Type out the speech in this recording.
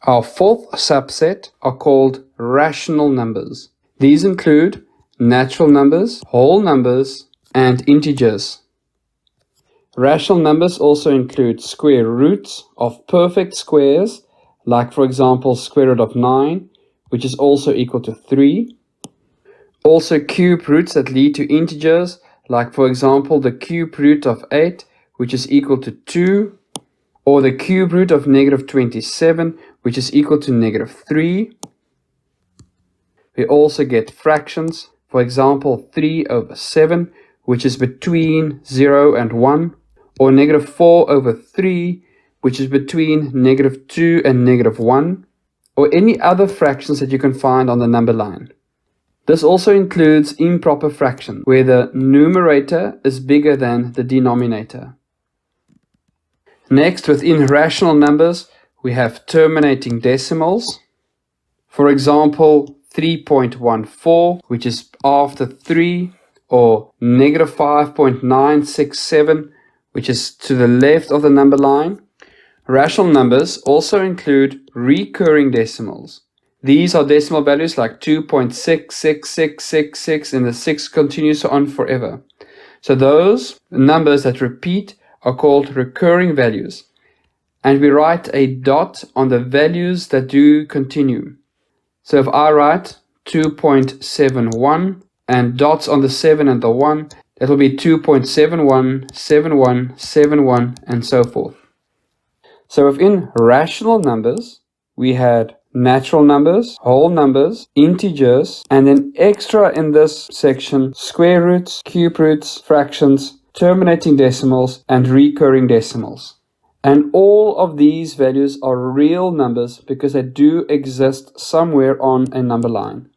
Our fourth subset are called rational numbers. These include natural numbers, whole numbers, and integers. Rational numbers also include square roots of perfect squares, like for example square root of 9, which is also equal to 3. Also cube roots that lead to integers, like for example the cube root of 8, which is equal to 2, or the cube root of negative 27, which is equal to negative 3. We also get fractions, for example 3 over 7, which is between 0 and 1, or negative 4 over 3, which is between negative 2 and negative 1, or any other fractions that you can find on the number line. This also includes improper fractions, where the numerator is bigger than the denominator. Next, within rational numbers, we have terminating decimals. For example, 3.14, which is after 3, or negative 5.967, which is to the left of the number line. Rational numbers also include recurring decimals. These are decimal values like 2.66666, and the 6 continues on forever. So those numbers that repeat are called recurring values. And we write a dot on the values that do continue. So if I write 2.71 and dots on the 7 and the 1, that will be 2.71, 71, 71, and so forth. So within rational numbers, we had natural numbers, whole numbers, integers, and then extra in this section, square roots, cube roots, fractions, terminating decimals, and recurring decimals. And all of these values are real numbers because they do exist somewhere on a number line.